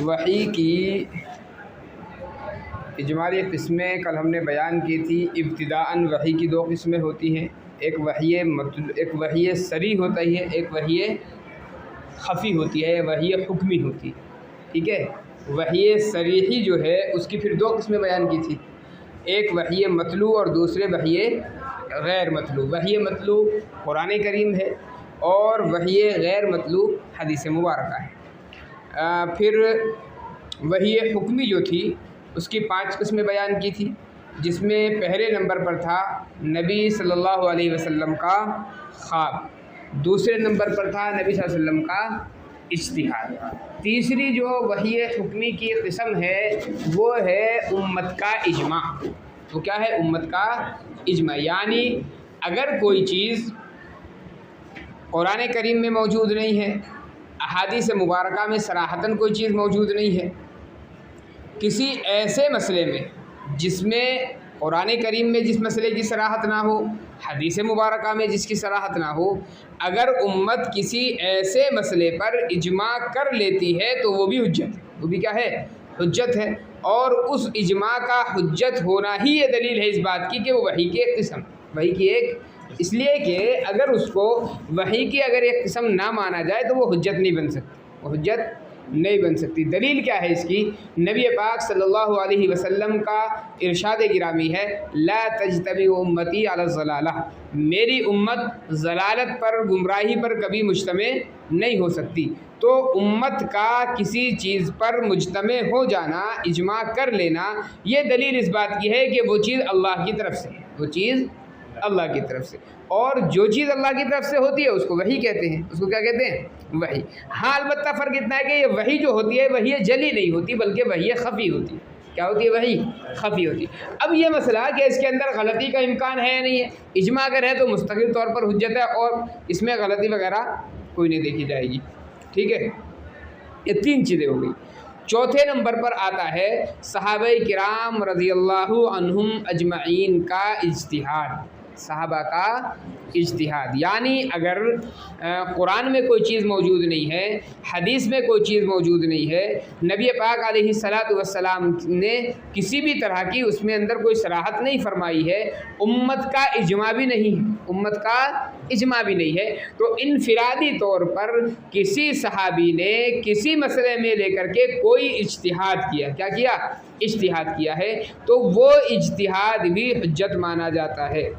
وحی کی اجمالی قسمیں کل ہم نے بیان کی تھی۔ ابتداءً وحی کی دو قسمیں ہوتی ہیں، ایک وحی صریح ہوتا ہے، ایک وحی خفی ہوتی ہے، وحی حکمی ہوتی ہے، ٹھیک ہے۔ وحی صریحی جو ہے اس کی پھر دو قسمیں بیان کی تھی، ایک وحی مطلوع اور دوسرے وحی غیر مطلوع۔ وحی مطلوع قرآن کریم ہے اور وحی غیر مطلوع حدیث مبارکہ ہے۔ پھر وحی حکمی جو تھی اس کی 5 قسمیں بیان کی تھی، جس میں پہلے نمبر پر تھا نبی صلی اللہ علیہ وسلم کا خواب، دوسرے نمبر پر تھا نبی صلی اللہ علیہ وسلم کا اجتہاد، تیسری جو وحی حکمی کی قسم ہے وہ ہے امت کا اجماع۔ وہ کیا ہے؟ امت کا اجماع، یعنی اگر کوئی چیز قرآن کریم میں موجود نہیں ہے، احادیث مبارکہ میں صراحتاً کوئی چیز موجود نہیں ہے، کسی ایسے مسئلے میں جس میں قرآن کریم میں جس مسئلے کی صراحت نہ ہو، حدیث مبارکہ میں جس کی صراحت نہ ہو، اگر امت کسی ایسے مسئلے پر اجماع کر لیتی ہے تو وہ بھی حجت ہے۔ وہ بھی کیا ہے؟ حجت ہے۔ اور اس اجماع کا حجت ہونا ہی یہ دلیل ہے اس بات کی کہ وہ وحی کی ایک قسم، وحی کی ایک، اس لیے کہ اگر اس کو وحی کی اگر ایک قسم نہ مانا جائے تو وہ حجت نہیں بن سکتی، وہ حجت نہیں بن سکتی۔ دلیل کیا ہے اس کی؟ نبی پاک صلی اللہ علیہ وسلم کا ارشاد گرامی ہے، لا تجتمع امتی علی الضلالہ، میری امت ضلالت پر، گمراہی پر کبھی مجتمع نہیں ہو سکتی۔ تو امت کا کسی چیز پر مجتمع ہو جانا، اجماع کر لینا، یہ دلیل اس بات کی ہے کہ وہ چیز اللہ کی طرف سے ہے، وہ چیز اللہ کی طرف سے، اور جو چیز اللہ کی طرف سے ہوتی ہے اس کو وحی کہتے ہیں۔ اس کو کیا کہتے ہیں؟ وحی۔ ہاں البتہ فرق اتنا ہے کہ یہ وحی جو ہوتی ہے وحی جلی نہیں ہوتی بلکہ وحی خفی ہوتی ہے۔ کیا ہوتی ہے؟ وحی خفی ہوتی ہے۔ اب یہ مسئلہ کہ اس کے اندر غلطی کا امکان ہے یا نہیں ہے، اجماع اگر ہے تو مستقل طور پر حجت ہے اور اس میں غلطی وغیرہ کوئی نہیں دیکھی جائے گی، ٹھیک ہے۔ یہ 3 چیزیں ہو گئی۔ چوتھے نمبر پر آتا ہے صحابہ کرام رضی اللہ عنہم اجمعین کا اجتہاد، صحابہ کا اجتہاد، یعنی اگر قرآن میں کوئی چیز موجود نہیں ہے، حدیث میں کوئی چیز موجود نہیں ہے، نبی پاک علیہ الصلاۃ والسلام نے کسی بھی طرح کی اس میں اندر کوئی صراحت نہیں فرمائی ہے، امت کا اجماع بھی نہیں ہے، امت کا اجماع بھی نہیں ہے، تو انفرادی طور پر کسی صحابی نے کسی مسئلے میں لے کر کے کوئی اجتہاد کیا، کیا کیا؟ اجتہاد کیا ہے، تو وہ اجتہاد بھی حجت مانا جاتا ہے،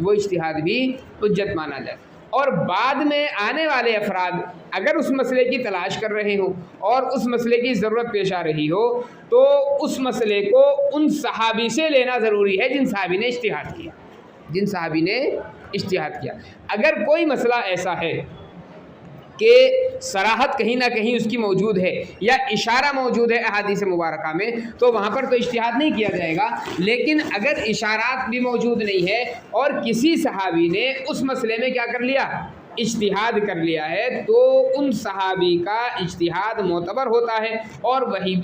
وہ اجتہاد بھی حجت مانا جائے۔ اور بعد میں آنے والے افراد اگر اس مسئلے کی تلاش کر رہے ہوں اور اس مسئلے کی ضرورت پیش آ رہی ہو تو اس مسئلے کو ان صحابی سے لینا ضروری ہے جن صحابی نے اجتہاد کیا، جن صحابی نے اجتہاد کیا۔ اگر کوئی مسئلہ ایسا ہے کہ صراحت کہیں نہ کہیں اس کی موجود ہے یا اشارہ موجود ہے احادیث مبارکہ میں تو وہاں پر تو اجتہاد نہیں کیا جائے گا، لیکن اگر اشارات بھی موجود نہیں ہے اور کسی صحابی نے اس مسئلے میں کیا کر لیا؟ اجتہاد کر لیا ہے، تو ان صحابی کا اجتہاد معتبر ہوتا ہے اور وہی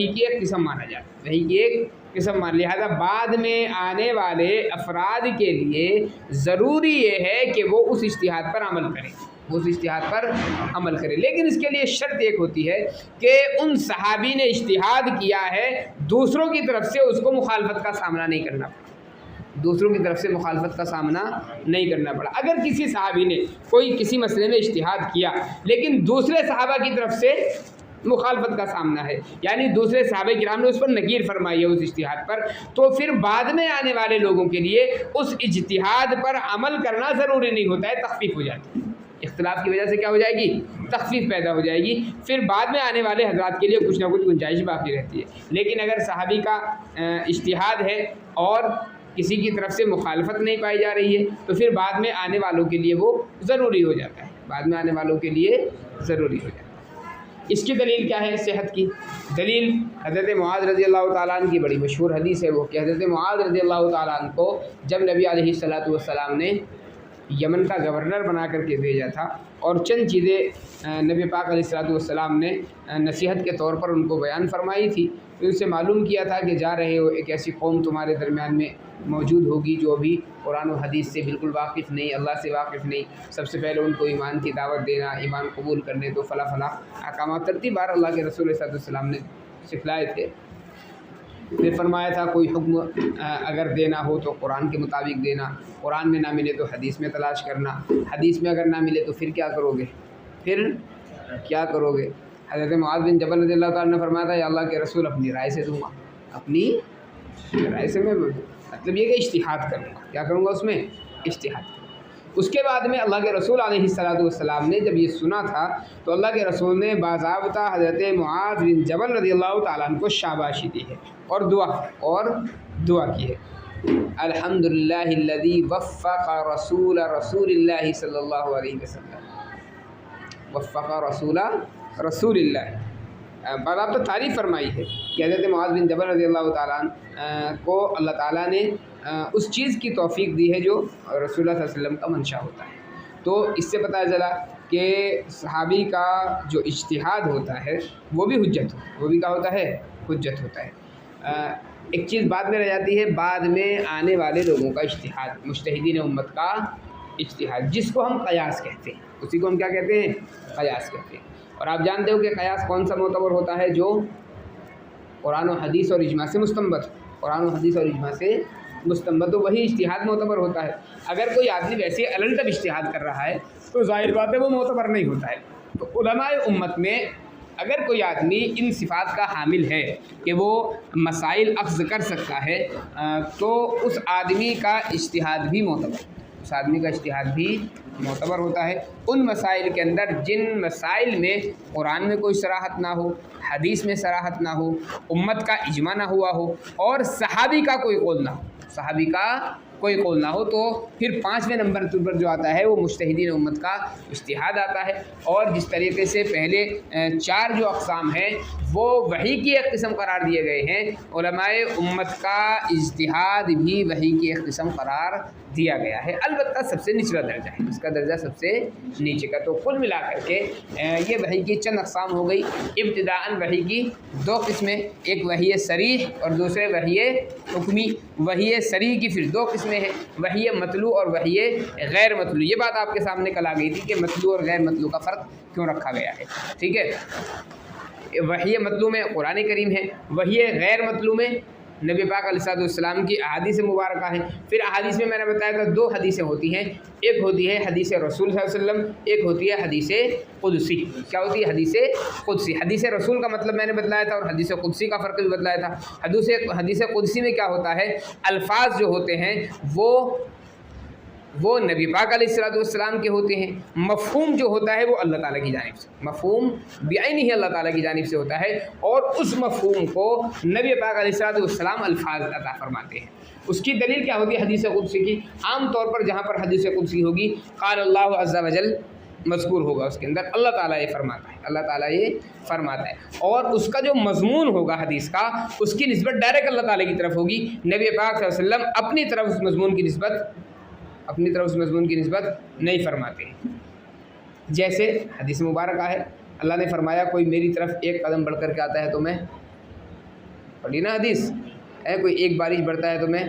کی ایک قسم مانا جاتا ہے، وہی کی ایک قسم مان۔ لہذا بعد میں آنے والے افراد کے لیے ضروری یہ ہے کہ وہ اس اجتہاد پر عمل کریں، وہ اس اجتہاد پر عمل کرے، لیکن اس کے لیے شرط ایک ہوتی ہے کہ ان صحابی نے اجتہاد کیا ہے، دوسروں کی طرف سے اس کو مخالفت کا سامنا نہیں کرنا پڑا، دوسروں کی طرف سے مخالفت کا سامنا نہیں کرنا پڑا۔ اگر کسی صحابی نے کوئی کسی مسئلے میں اجتہاد کیا لیکن دوسرے صحابہ کی طرف سے مخالفت کا سامنا ہے، یعنی دوسرے صحابہ کرام نے اس پر نکیر فرمائی ہے اس اجتہاد پر، تو پھر بعد میں آنے والے لوگوں کے لیے اس اجتہاد پر عمل کرنا ضروری نہیں ہوتا ہے، تخفیف ہو جاتی ہے، اختلاف کی وجہ سے کیا ہو جائے گی؟ تخفیف پیدا ہو جائے گی، پھر بعد میں آنے والے حضرات کے لیے کچھ نہ کچھ گنجائش باقی رہتی ہے۔ لیکن اگر صحابی کا اجتہاد ہے اور کسی کی طرف سے مخالفت نہیں پائی جا رہی ہے تو پھر بعد میں آنے والوں کے لیے وہ ضروری ہو جاتا ہے، بعد میں آنے والوں کے لیے ضروری ہو جاتا ہے۔ اس کی دلیل کیا ہے صحت کی؟ دلیل حضرت معاذ رضی اللہ تعالیٰ عنہ کی بڑی مشہور حدیث ہے وہ کہ حضرت معاذ رضی اللہ تعالیٰ عنہ کو جب نبی علیہ الصلاۃ والسلام نے یمن کا گورنر بنا کر کے بھیجا تھا، اور چند چیزیں نبی پاک علیہ الصلوۃ والسلام نے نصیحت کے طور پر ان کو بیان فرمائی تھی۔ پھر ان سے معلوم کیا تھا کہ جا رہے ہو، ایک ایسی قوم تمہارے درمیان میں موجود ہوگی جو بھی قرآن و حدیث سے بالکل واقف نہیں، اللہ سے واقف نہیں۔ سب سے پہلے ان کو ایمان کی دعوت دینا، ایمان قبول کرنے تو فلاں احکامات ترتیب بار اللہ کے رسول صلی اللہ علیہ وسلم نے سکھلائے تھے۔ پھر فرمایا تھا کوئی حکم اگر دینا ہو تو قرآن کے مطابق دینا، قرآن میں نہ ملے تو حدیث میں تلاش کرنا، حدیث میں اگر نہ ملے تو پھر کیا کرو گے؟ حضرت معاذ بن جبل رضی اللہ تعالیٰ نے فرمایا تھا یا اللہ کے رسول اپنی رائے سے دوں گا، اپنی رائے سے میں مطلب یہ کہ اجتہاد کروں گا، کیا کروں گا اس میں؟ اجتہاد۔ اس کے بعد میں اللہ کے رسول علیہ الصلوۃ والسلام نے جب یہ سنا تھا تو اللہ کے رسول نے باضابطہ حضرت معاذ بن جبل رضی اللہ تعالیٰ عنہ کو شاباشی دی ہے اور دعا کی ہے۔ الحمدللہ الذی وفق رسول اللہ صلی اللہ علیہ وسلم، وفق رسول اللہ، باضابطہ تعریف فرمائی ہے کہ حضرت معاذ بن جبل رضی اللہ تعالیٰ عنہ کو اللہ تعالیٰ نے اس چیز کی توفیق دی ہے جو رسول اللہ صلی اللہ علیہ وسلم کا منشا ہوتا ہے۔ تو اس سے پتہ چلا کہ صحابی کا جو اجتہاد ہوتا ہے وہ بھی حجت حجت ہوتا ہے۔ ایک چیز بعد میں رہ جاتی ہے، بعد میں آنے والے لوگوں کا اجتہاد، مجتہدین امت کا اجتہاد، جس کو ہم قیاس کہتے ہیں، اسی کو ہم کیا کہتے ہیں؟ قیاس کہتے ہیں۔ اور آپ جانتے ہو کہ قیاس کون سا معتبر ہوتا ہے؟ جو قرآن و حدیث اور اجماع سے مستنبط، قرآن و حدیث اور اجماع سے مستنبط، تو وہی اجتہاد معتبر ہوتا ہے۔ اگر کوئی آدمی ویسے الٹب اجتہاد کر رہا ہے تو ظاہر بات ہے وہ معتبر نہیں ہوتا ہے۔ تو علماء امت میں اگر کوئی آدمی ان صفات کا حامل ہے کہ وہ مسائل اخذ کر سکتا ہے تو اس آدمی کا اجتہاد بھی معتبر ہوتا ہے۔ ان مسائل کے اندر جن مسائل میں قرآن میں کوئی صراحت نہ ہو، حدیث میں صراحت نہ ہو، امت کا اجماع نہ ہوا ہو، اور صحابی کا کوئی قول نہ ہو، تو پھر 5ویں نمبر پر جو آتا ہے وہ مجتہدین امت کا اجتہاد آتا ہے۔ اور جس طریقے سے پہلے 4 جو اقسام ہیں وہ وحی کی ایک قسم قرار دیے گئے ہیں، علماء امت کا اجتہاد بھی وحی کی ایک قسم قرار دیا گیا ہے، البتہ سب سے نچلا درجہ ہے، اس کا درجہ سب سے نیچے کا۔ تو کل ملا کر کے یہ وحی کی چند اقسام ہو گئی۔ ابتداءً وحی کی 2 قسمیں، ایک وحی صریح اور دوسرے وحی حکمی۔ وحی صریح کی پھر 2 قسمیں ہیں، وحی مطلوع اور وحی غیر مطلوع۔ یہ بات آپ کے سامنے کل آ گئی تھی کہ مطلوع اور غیر مطلوع کا فرق کیوں رکھا گیا ہے، ٹھیک ہے۔ وحی مطلوع میں قرآن کریم ہے، وحی غیر مطلوع میں نبی پاک علیہ الصلوۃ والسلام کی احادیث مبارکہ ہیں۔ پھر احادیث میں نے بتایا تھا 2 حدیثیں ہوتی ہیں، ایک ہوتی ہے حدیث رسول صلی اللہ علیہ وسلم، ایک ہوتی ہے حدیث قدسی۔ کیا ہوتی ہے؟ حدیث قدسی۔ حدیث رسول کا مطلب میں نے بتلایا تھا اور حدیث قدسی کا فرق بھی بتلایا تھا۔ حدیث قدسی میں کیا ہوتا ہے؟ الفاظ جو ہوتے ہیں وہ نبی پاک علیہ الصلوۃ والسلام کے ہوتے ہیں، مفہوم جو ہوتا ہے وہ اللہ تعالیٰ کی جانب سے، مفہوم بعینہ اللہ تعالیٰ کی جانب سے ہوتا ہے، اور اس مفہوم کو نبی پاک علیہ الصلوۃ والسلام الفاظ عطا فرماتے ہیں۔ اس کی دلیل کیا ہوتی ہے؟ حدیث قدسی کی۔ عام طور پر جہاں پر حدیث قدسی ہوگی قال اللہ عز وجل مذکور ہوگا، اس کے اندر اللہ تعالیٰ یہ فرماتا ہے، اور اس کا جو مضمون ہوگا حدیث کا، اس کی نسبت ڈائریکٹ اللہ تعالیٰ کی طرف ہوگی۔ نبی پاک صلی اللہ علیہ وسلم اپنی طرف اس مضمون کی نسبت نہیں فرماتے ہیں۔ جیسے حدیث مبارکہ ہے، اللہ نے فرمایا کوئی میری طرف 1 قدم بڑھ کر کے آتا ہے تو میں، پڑھی نا حدیث، کوئی 1 بارش بڑھتا ہے تو میں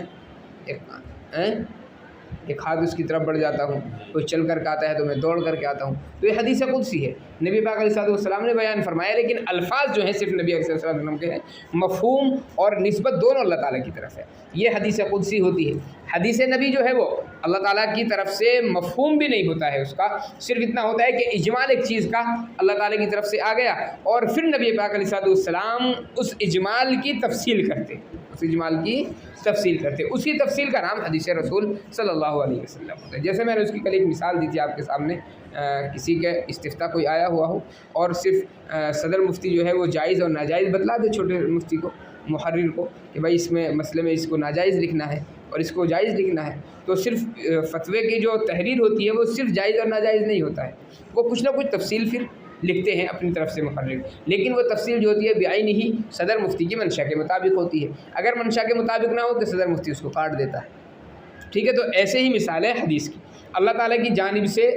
ایک ہاتھ اس کی طرف بڑھ جاتا ہوں، کوئی چل کر کے آتا ہے تو میں دوڑ کر کے آتا ہوں۔ تو یہ حدیث قدسی ہے، نبی پاک علیہ الصلوۃ والسلام نے بیان فرمایا، لیکن الفاظ جو ہیں صرف نبی علیہ الصلوۃ والسلام کے ہیں، مفہوم اور نسبت دونوں اللہ تعالیٰ کی طرف ہے۔ یہ حدیث قدسی ہوتی ہے۔ حدیث نبی جو ہے وہ اللہ تعالیٰ کی طرف سے مفہوم بھی نہیں ہوتا ہے، اس کا صرف اتنا ہوتا ہے کہ اجمال ایک چیز کا اللہ تعالیٰ کی طرف سے آ گیا، اور پھر نبی پاک علیہ الصلوۃ والسلام اس اجمال کی تفصیل کرتے، اسی تفصیل کا نام حدیث رسول صلی اللہ علیہ وسلم ہوتا ہے۔ جیسے میں نے اس کی کل ایک مثال دی تھی آپ کے سامنے، کسی کے استفتاء کوئی آیا ہوا ہو اور صرف صدر مفتی جو ہے وہ جائز اور ناجائز بتلا دے چھوٹے مفتی کو، محرر کو، کہ بھائی اس میں مسئلے میں اس کو ناجائز لکھنا ہے اور اس کو جائز لکھنا ہے، تو صرف فتوے کی جو تحریر ہوتی ہے وہ صرف جائز اور ناجائز نہیں ہوتا ہے، وہ کچھ نہ کچھ تفصیل پھر لکھتے ہیں اپنی طرف سے محرر، لیکن وہ تفصیل جو ہوتی ہے بعینہ ہی صدر مفتی کی منشا کے مطابق ہوتی ہے۔ اگر منشا کے مطابق نہ ہو تو صدر مفتی اس کو کاٹ دیتا ہے، ٹھیک ہے۔ تو ایسے ہی مثال ہے حدیث کی۔ اللہ تعالیٰ کی جانب سے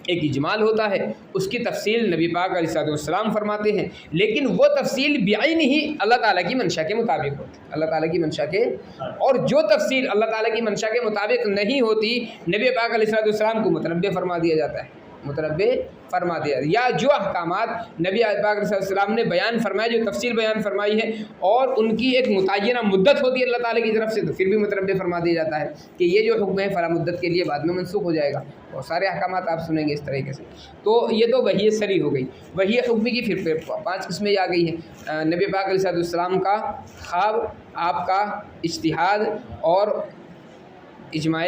ایک اجمال ہوتا ہے، اس کی تفصیل نبی پاک علیہ السلام فرماتے ہیں، لیکن وہ تفصیل بعین ہی اللہ تعالیٰ کی منشا کے مطابق ہوتی ہے، اللہ تعالیٰ کی منشا کے، اور جو تفصیل اللہ تعالیٰ کی منشا کے مطابق نہیں ہوتی نبی پاک علیہ السلام کو متنبع فرما دیا جاتا ہے، متنبع فرما دیا، یا جو احکامات نبی پاک علیہ السلام نے بیان فرمائے، جو تفصیل بیان فرمائی ہے اور ان کی ایک متعینہ مدت ہوتی ہے اللہ تعالیٰ کی طرف سے، تو پھر بھی متنبع فرما دیا جاتا ہے کہ یہ جو حکم ہے فلاں مدت کے لیے بعد میں منسوخ ہو جائے گا، اور سارے احکامات آپ سنیں گے اس طریقے سے۔ تو یہ تو وحی سری ہو گئی۔ وحی حکمی کی پھر 5 قسمیں آ گئی ہیں، نبی پاک علیہ السلام کا خواب، آپ کا اجتہاد اور اجماع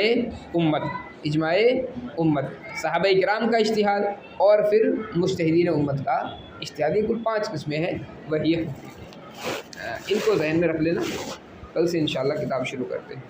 امت، صحابہ کرام کا اجتہاد اور پھر مجتہدین امت کا اجتہاد، یہ کل 5 قسمیں ہیں وحی حکمی۔ ان کو ذہن میں رکھ لینا، کل سے انشاءاللہ کتاب شروع کرتے ہیں۔